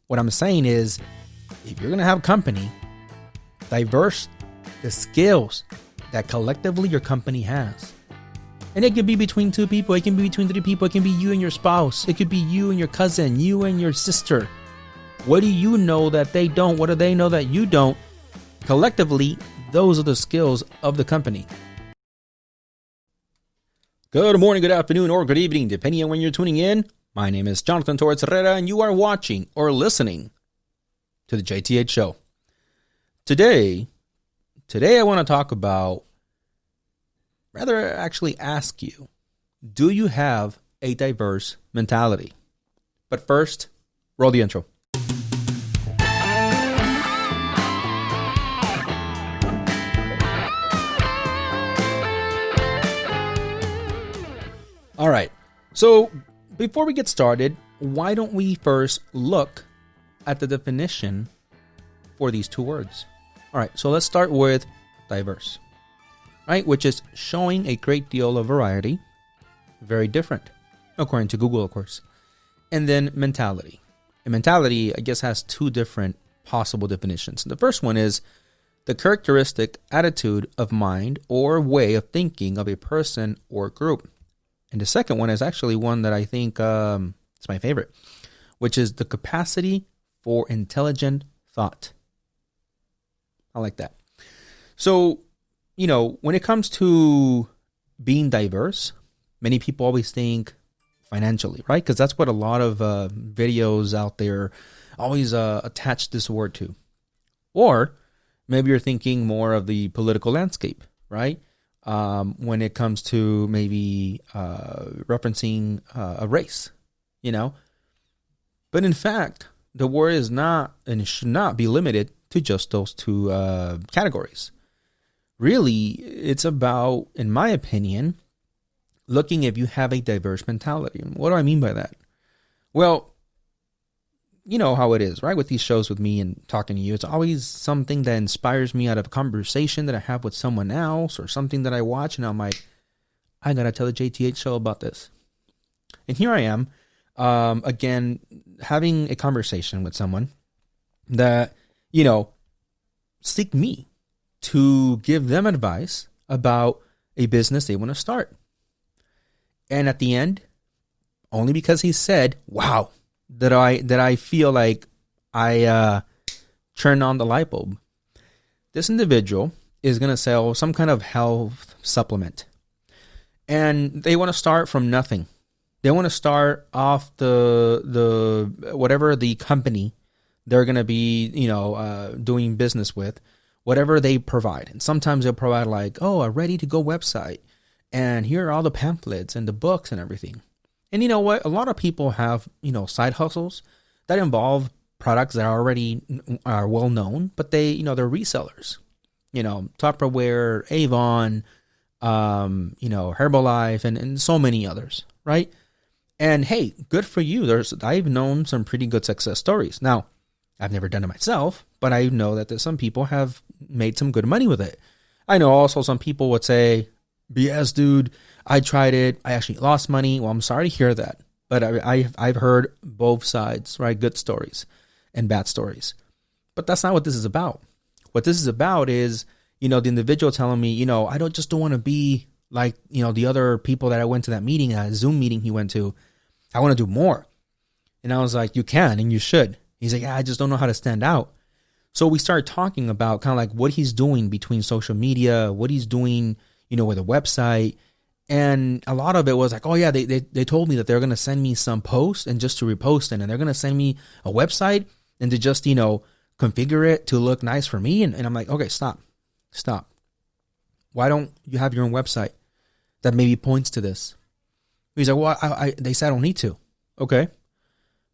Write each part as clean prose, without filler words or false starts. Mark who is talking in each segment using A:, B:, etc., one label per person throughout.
A: What I'm saying is, if you're going to have a company, diverse the skills that collectively your company has. And it could be between two people. It can be between three people. It can be you and your spouse. It could be you and your cousin, you and your sister. What do you know that they don't? What do they know that you don't? Collectively, those are the skills of the company. Good morning, good afternoon, or good evening, depending on when you're tuning in. My name is Jonathan Torres-herrera, and you are watching or listening to the JTH show. Today I want to talk about, rather actually ask you, do you have a diverse mentality? But first, roll the intro. All right, so before we get started, why don't we first look at the definition for these two words? All right, so let's start with diverse, right? Which is showing a great deal of variety, very different, according to Google, of course. And then mentality. And mentality, I guess, has two different possible definitions. The first one is the characteristic attitude of mind or way of thinking of a person or group. And the second one is actually one that I think is my favorite, which is the capacity for intelligent thought. I like that. So, when it comes to being diverse, many people always think financially, right? Because that's what a lot of videos out there always attach this word to. Or maybe you're thinking more of the political landscape, right? When it comes to maybe referencing a race, But in fact, the word is not and it should not be limited to just those two categories. Really, it's about, in my opinion, looking if you have a diverse mentality. What do I mean by that? Well, you know how it is, right? With these shows with me and talking to you, it's always something that inspires me out of a conversation that I have with someone else or something that I watch. And I'm like, I got to tell the JTH show about this. And here I am, again, having a conversation with someone that, seek me to give them advice about a business they want to start. And at the end, only because he said, wow, that I feel like I turned on the light bulb. This individual is going to sell some kind of health supplement. And they want to start from nothing. They want to start off the whatever the company they're going to be, doing business with, whatever they provide. And sometimes they'll provide like, a ready-to-go website. And here are all the pamphlets and the books and everything. And you know what? A lot of people have, side hustles that involve products that already are well known, but they're resellers. Tupperware, Avon, Herbalife, and so many others, right? And hey, good for you. I've known some pretty good success stories. Now, I've never done it myself, but I know that some people have made some good money with it. I know also some people would say, BS, dude, I tried it. I actually lost money. Well, I'm sorry to hear that. But I've heard both sides, right? Good stories and bad stories. But that's not what this is about. What this is about is, the individual telling me, I don't want to be like, the other people that I went to that meeting, that Zoom meeting he went to. I want to do more. And I was like, you can and you should. He's like, I just don't know how to stand out. So we started talking about kind of like what he's doing between social media, what he's doing, with a website. And a lot of it was like, oh yeah, they told me that they're going to send me some posts and just to repost it. And they're going to send me a website and to just, configure it to look nice for me. And I'm like, okay, stop. Why don't you have your own website that maybe points to this? He's like, well, they said I don't need to. Okay.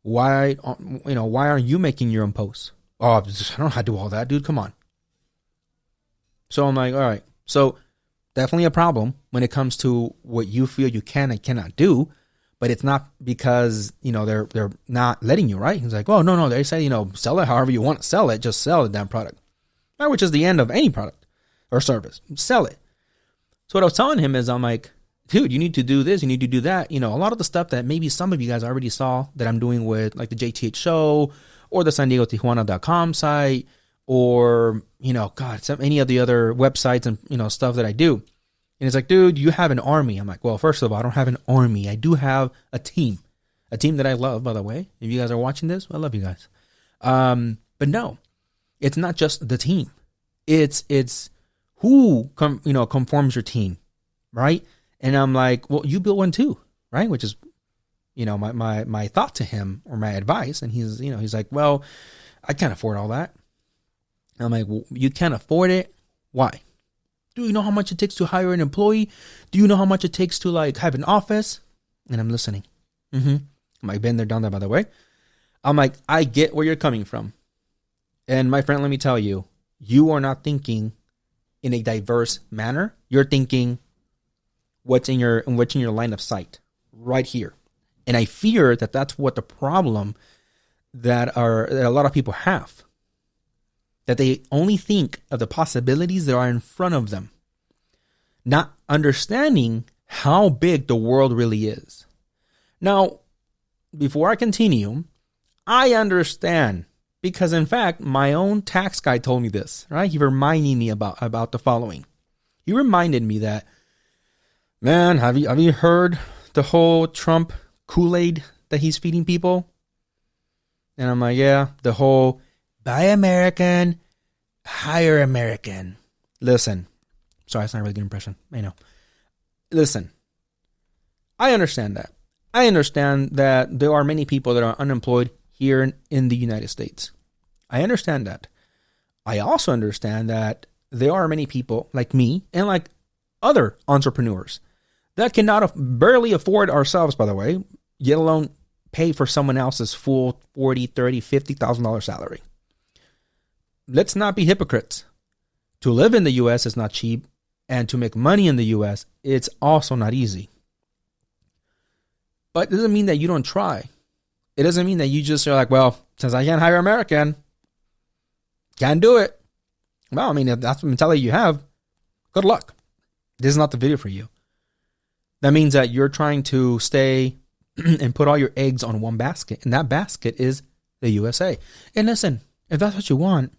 A: Why aren't you making your own posts? Oh, I don't know how to do all that, dude. Come on. So I'm like, all right. So definitely a problem when it comes to what you feel you can and cannot do, but it's not because, they're not letting you, right? He's like, oh, no, they say, sell it however you want to sell it. Just sell the damn product, right? Which is the end of any product or service. Sell it. So what I was telling him is I'm like, dude, you need to do this, you need to do that. A lot of the stuff that maybe some of you guys already saw that I'm doing with like the JTH show or the San Diego Tijuana.com site, or, any of the other websites and, stuff that I do. And it's like, dude, you have an army. I'm like, well, first of all, I don't have an army. I do have a team that I love, by the way. If you guys are watching this, I love you guys. But no, it's not just the team. It's who conforms your team, right? And I'm like, well, you build one too, right? Which is, my thought to him, or my advice. And he's like, well, I can't afford all that. And I'm like, well, you can't afford it? Why? Do you know how much it takes to hire an employee? Do you know how much it takes to have an office? And I'm listening. I'm like, been there, done that, by the way. I'm like, I get where you're coming from. And my friend, let me tell you, you are not thinking in a diverse manner. You're thinking what's in your line of sight right here. And I fear that that's what the problem that a lot of people have. That they only think of the possibilities that are in front of them, not understanding how big the world really is. Now, before I continue, I understand, because in fact, my own tax guy told me this, right? He reminded me about the following. He reminded me that, man, have you heard the whole Trump Kool-Aid that he's feeding people? And I'm like, yeah, the whole buy American, hire American. Listen, sorry, it's not a really good impression. I know. Listen, I understand that. I understand that there are many people that are unemployed here in the United States. I understand that. I also understand that there are many people like me and like other entrepreneurs that cannot barely afford ourselves, by the way, yet alone pay for someone else's full $40,000, $30,000, $50,000 salary. Let's not be hypocrites. To live in the U.S. is not cheap, and to make money in the U.S., it's also not easy. But it doesn't mean that you don't try. It doesn't mean that you just are like, well, since I can't hire American, can't do it. Well, I mean, if that's the mentality you have, good luck. This is not the video for you. That means that you're trying to stay and put all your eggs on one basket, and that basket is the USA. And listen, if that's what you want,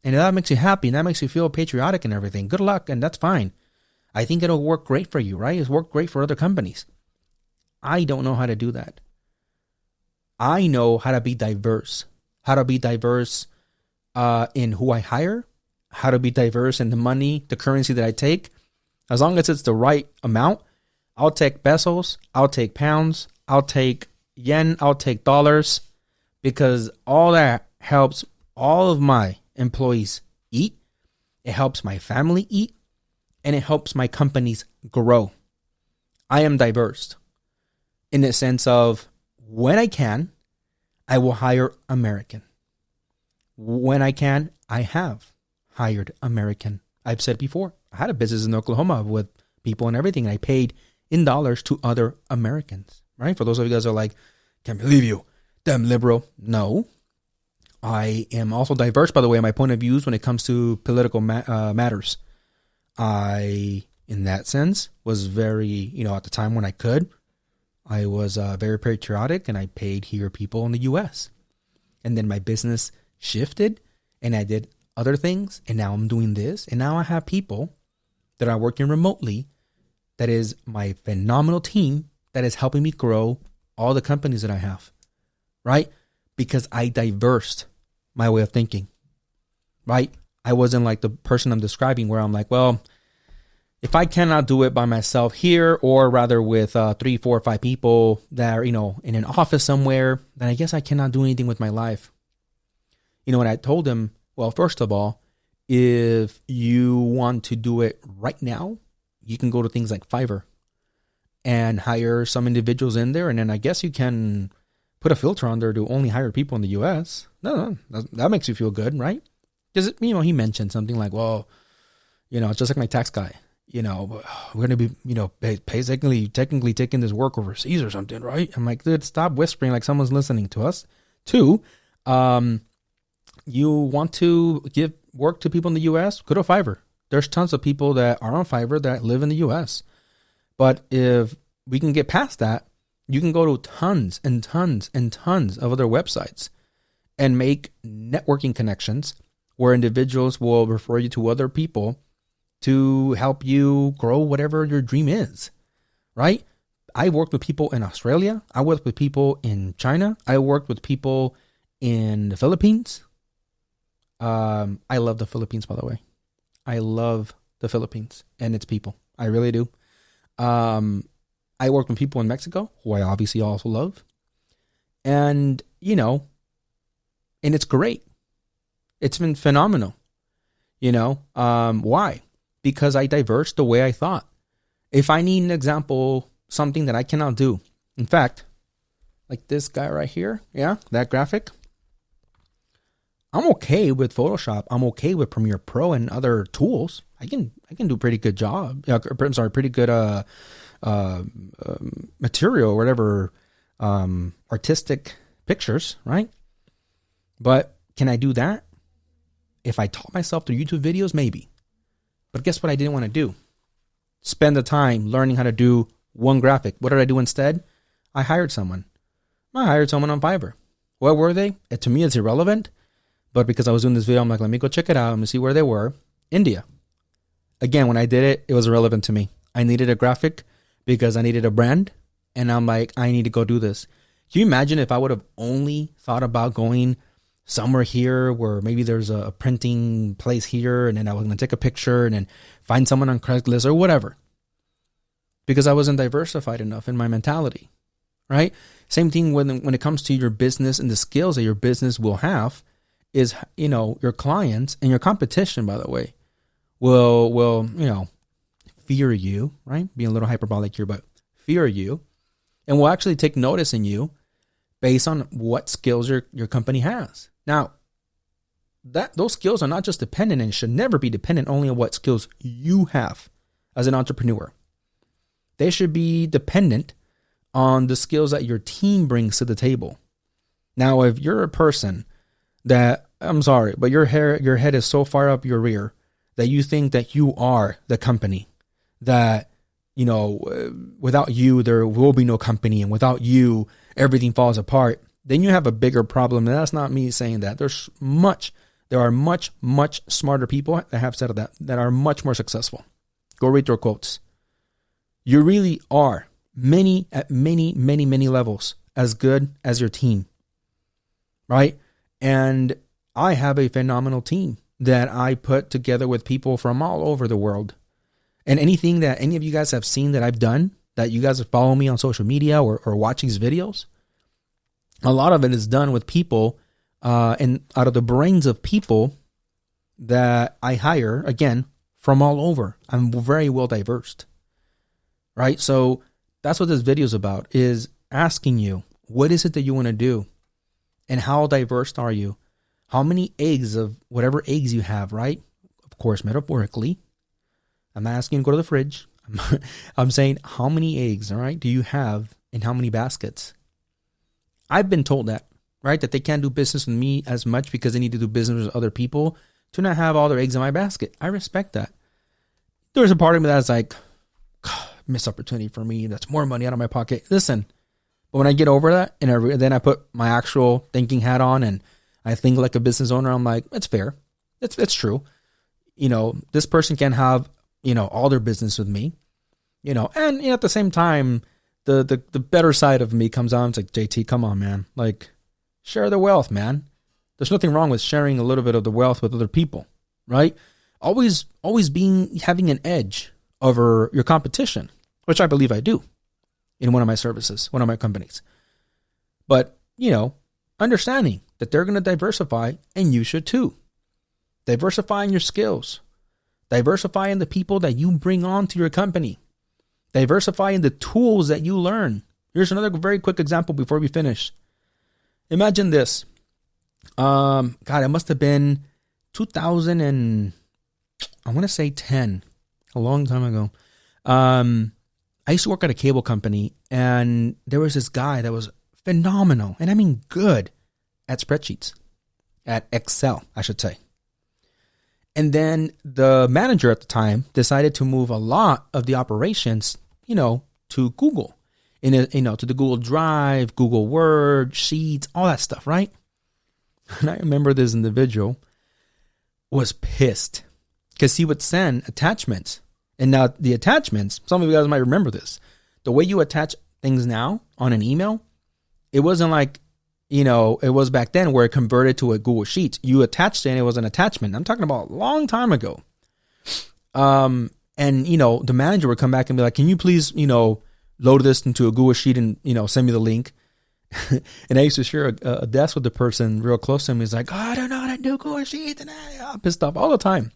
A: and if that makes you happy, and that makes you feel patriotic and everything, good luck, and that's fine. I think it'll work great for you, right? It's worked great for other companies. I don't know how to do that. I know how to be diverse. How to be diverse in who I hire. How to be diverse in the money, the currency that I take. As long as it's the right amount, I'll take pesos, I'll take pounds, I'll take yen, I'll take dollars, because all that helps all of my employees eat. It helps my family eat, and it helps my companies grow. I am diverse in the sense of when I can, I will hire American. When I can, I have hired American. I've said before, I had a business in Oklahoma with people and everything, and I paid in dollars to other Americans, right? For those of you guys who are like, can't believe you, damn liberal. No, I am also diverse, by the way, in my point of views when it comes to political matters. I, in that sense, was very, at the time when I could, I was very patriotic, and I paid here people in the U.S. And then my business shifted, and I did other things, and now I'm doing this, and now I have people that are working remotely. That is my phenomenal team that is helping me grow all the companies that I have, right? Because I diversed my way of thinking, right? I wasn't like the person I'm describing where I'm like, well, if I cannot do it by myself here, or rather with 3, 4, 5 people that are, in an office somewhere, then I guess I cannot do anything with my life. What I told him, well, first of all, if you want to do it right now, you can go to things like Fiverr and hire some individuals in there. And then I guess you can put a filter on there to only hire people in the U.S. No, that makes you feel good, right? Because, he mentioned something like, well, it's just like my tax guy. We're going to be, basically technically taking this work overseas or something, right? I'm like, dude, stop whispering like someone's listening to us. 2, you want to give work to people in the U.S., go to Fiverr. There's tons of people that are on Fiverr that live in the U.S. But if we can get past that, you can go to tons and tons and tons of other websites and make networking connections where individuals will refer you to other people to help you grow whatever your dream is, right? I worked with people in Australia. I worked with people in China. I worked with people in the Philippines. I love the Philippines, by the way. I love the Philippines and its people. I really do. I worked with people in Mexico, who I obviously also love. And, and it's great. It's been phenomenal. Why? Because I diverged the way I thought. If I need an example, something that I cannot do. In fact, like this guy right here, that graphic. I'm okay with Photoshop. I'm okay with Premiere Pro and other tools. I can do a pretty good job. Pretty good material or whatever, artistic pictures, right? But can I do that? If I taught myself through YouTube videos, maybe. But guess what I didn't want to do? Spend the time learning how to do one graphic. What did I do instead? I hired someone. I hired someone on Fiverr. What were they? To me, it's irrelevant. But because I was doing this video, I'm like, let me go check it out. Let me see where they were. India. Again, when I did it, it was irrelevant to me. I needed a graphic because I needed a brand. And I'm like, I need to go do this. Can you imagine if I would have only thought about going somewhere here where maybe there's a printing place here, and then I was going to take a picture and then find someone on Craigslist or whatever, because I wasn't diversified enough in my mentality, right? Same thing when it comes to your business and the skills that your business will have is, your clients and your competition, by the way, will fear you, right? Being a little hyperbolic here, but fear you, and will actually take notice in you based on what skills your company has. Now, those skills are not just dependent and should never be dependent only on what skills you have as an entrepreneur. They should be dependent on the skills that your team brings to the table. Now, if you're a person that, I'm sorry, but your head is so far up your rear that you think that you are the company, that, without you, there will be no company, and without you, everything falls apart, then you have a bigger problem. And that's not me saying that. There are much, much smarter people that have said that are much more successful. Go read their quotes. You really are at many levels as good as your team, right? And I have a phenomenal team that I put together with people from all over the world. And anything that any of you guys have seen that I've done, that you guys have followed me on social media or watch these videos, a lot of it is done with people and out of the brains of people that I hire, again, from all over. I'm very well diverse, right? So that's what this video is about, is asking you, what is it that you want to do? And how diverse are you? How many eggs of whatever eggs you have, right? Of course, metaphorically. I'm not asking you to go to the fridge. I'm saying, how many eggs, all right, do you have in how many baskets? I've been told that, right? That they can't do business with me as much because they need to do business with other people to not have all their eggs in my basket. I respect that. There's a part of me that's like, missed opportunity for me. That's more money out of my pocket. Listen, but when I get over that and then I put my actual thinking hat on and I think like a business owner, I'm like, it's fair. It's true. This person can have, all their business with me, and at the same time, the better side of me comes on. It's like, JT, come on, man. Like, share the wealth, man. There's nothing wrong with sharing a little bit of the wealth with other people, right? Always having an edge over your competition, which I believe I do in one of my services, one of my companies. But, understanding that they're going to diversify, and you should too. Diversifying your skills. Diversifying the people that you bring on to your company. Diversifying the tools that you learn. Here's another very quick example before we finish. Imagine this. It must have been 2000 and I want to say 10, a long time ago. I used to work at a cable company, and there was this guy that was phenomenal, and I mean good, at spreadsheets, at Excel, I should say. And then the manager at the time decided to move a lot of the operations, to Google, to the Google Drive, Google Word, Sheets, all that stuff, right? And I remember this individual was pissed because he would send attachments. And now the attachments, some of you guys might remember this. The way you attach things now on an email, it wasn't like, it was back then where it converted to a Google Sheets. You attached it and it was an attachment. I'm talking about a long time ago. And, the manager would come back and be like, can you please, load this into a Google Sheet and, send me the link. And I used to share a desk with the person real close to him. He's like, oh, I don't know how to do Google Sheets. And I'm pissed off all the time.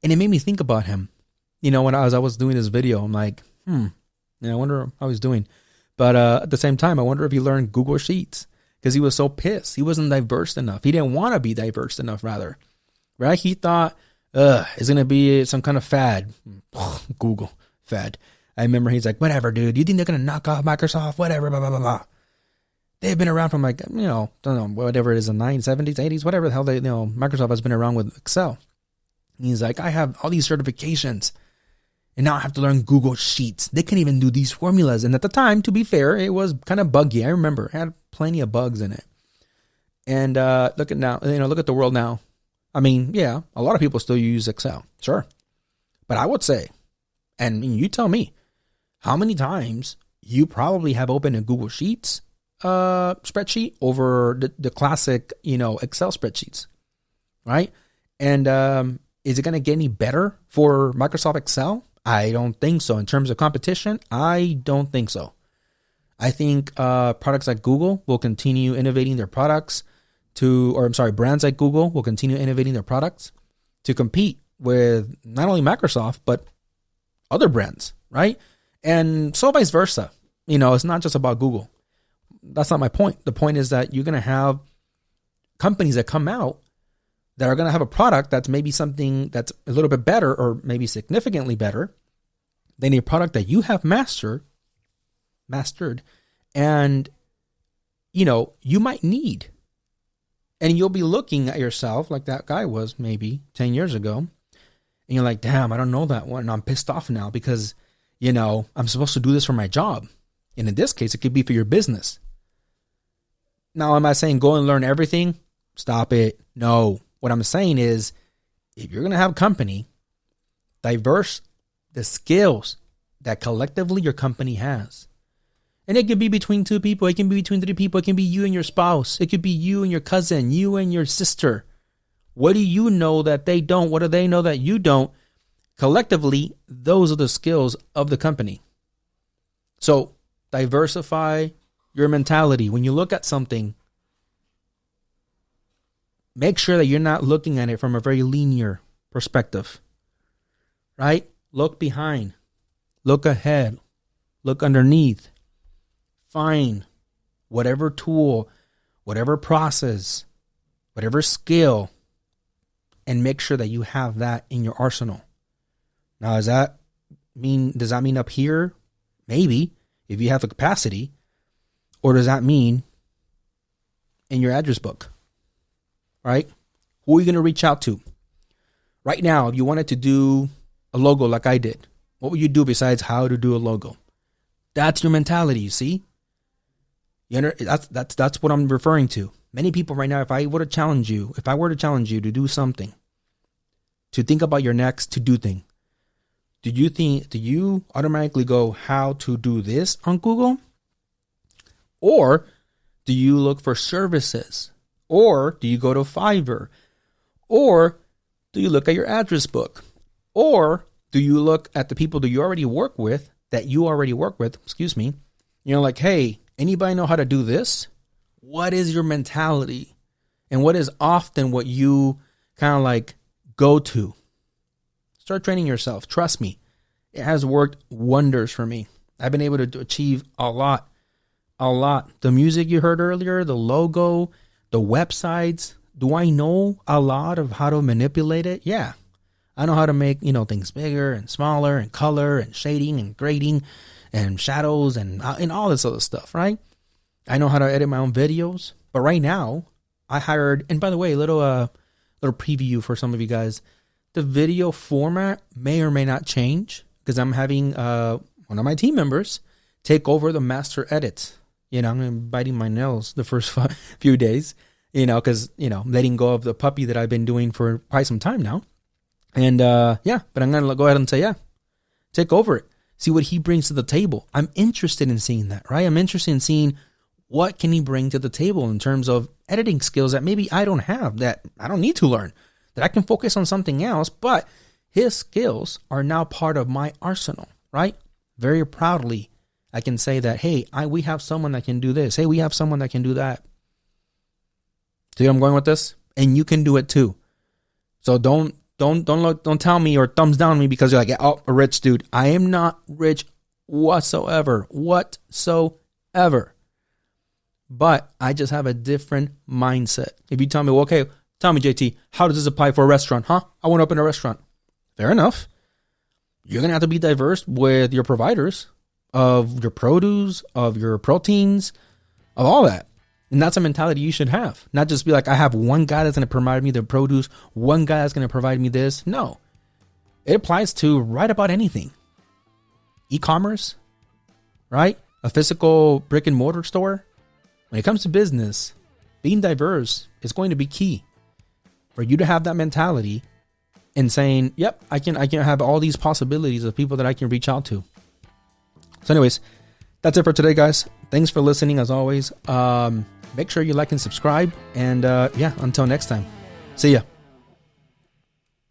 A: And it made me think about him. When I was doing this video, I'm like, I wonder how he's doing. But at the same time, I wonder if he learned Google Sheets because he was so pissed. He wasn't diverse enough. He didn't want to be diverse enough, rather. Right? He thought, it's going to be some kind of fad. Google fad. I remember he's like, whatever, dude. You think they're going to knock off Microsoft? Whatever, blah, blah, blah, blah. They've been around from don't know, whatever it is, the 70s, 80s, whatever the hell Microsoft has been around with Excel. And he's like, I have all these certifications. And now I have to learn Google Sheets. They can't even do these formulas. And at the time, to be fair, it was kind of buggy. I remember it had plenty of bugs in it. And look at now, look at the world now. I mean, yeah, a lot of people still use Excel. Sure. But I would say, and you tell me, how many times you probably have opened a Google Sheets spreadsheet over the classic, Excel spreadsheets, right? And is it going to get any better for Microsoft Excel? I don't think so. In terms of competition, I don't think so. I think products like Google will continue innovating their products brands like Google will continue innovating their products to compete with not only Microsoft, but other brands, right? And so vice versa. It's not just about Google. That's not my point. The point is that you're going to have companies that come out that are going to have a product that's maybe something that's a little bit better or maybe significantly better than a product that you have mastered. And, you might need. And you'll be looking at yourself like that guy was maybe 10 years ago. And you're like, damn, I don't know that one. And I'm pissed off now because, I'm supposed to do this for my job. And in this case, it could be for your business. Now, am I saying go and learn everything? Stop it. No. What I'm saying is, if you're going to have a company, diverse the skills that collectively your company has. And it could be between two people. It can be between three people. It can be you and your spouse. It could be you and your cousin, you and your sister. What do you know that they don't? What do they know that you don't? Collectively, those are the skills of the company. So diversify your mentality. When you look at something, make sure that you're not looking at it from a very linear perspective, right? Look behind, look ahead, look underneath, find whatever tool, whatever process, whatever skill, and make sure that you have that in your arsenal. Now, does that mean up here? Maybe, if you have the capacity. Or does that mean in your address book? Right? Who are you going to reach out to? Right now, if you wanted to do a logo like I did, what would you do besides how to do a logo? That's your mentality, you see? That's what I'm referring to. Many people right now, if I were to challenge you to do something, to think about your next to-do thing, do you automatically go how to do this on Google? Or do you look for services? Or do you go to Fiverr? Or do you look at your address book? Or do you look at the people that you already work with, like, hey, anybody know how to do this? What is your mentality? And what is often what you kind of like go to? Start training yourself. Trust me. It has worked wonders for me. I've been able to achieve a lot. The music you heard earlier, the logo, the websites. Do I know a lot of how to manipulate it? Yeah. I know how to make, things bigger and smaller and color and shading and grading and shadows and all this other stuff, right? I know how to edit my own videos. But right now, I hired, and by the way, little preview for some of you guys. The video format may or may not change because I'm having one of my team members take over the master edits. I'm biting my nails the first few days, because, letting go of the puppy that I've been doing for quite some time now. And but I'm going to go ahead and say, take over it. See what he brings to the table. I'm interested in seeing that, right? I'm interested in seeing what can he bring to the table in terms of editing skills that maybe I don't have, that I don't need to learn, that I can focus on something else, but his skills are now part of my arsenal, right? Very proudly, I can say that, hey, we have someone that can do this. Hey, we have someone that can do that. See where I'm going with this? And you can do it too. So don't tell me or thumbs down me because you're like, oh, a rich dude. I am not rich whatsoever. But I just have a different mindset. If you tell me, well, okay, tell me, JT, how does this apply for a restaurant? I want to open a restaurant. Fair enough. You're going to have to be diverse with your providers of your produce, of your proteins, of all that. And that's a mentality you should have. Not just be like, I have one guy that's going to provide me the produce, one guy that's going to provide me this. No. It applies to right about anything. E-commerce, right? A physical brick and mortar store. When it comes to business, being diverse is going to be key for you to have that mentality and saying, yep, I can have all these possibilities of people that I can reach out to. So anyways, that's it for today, guys. Thanks for listening as always. Make sure you like and subscribe. And until next time, see ya.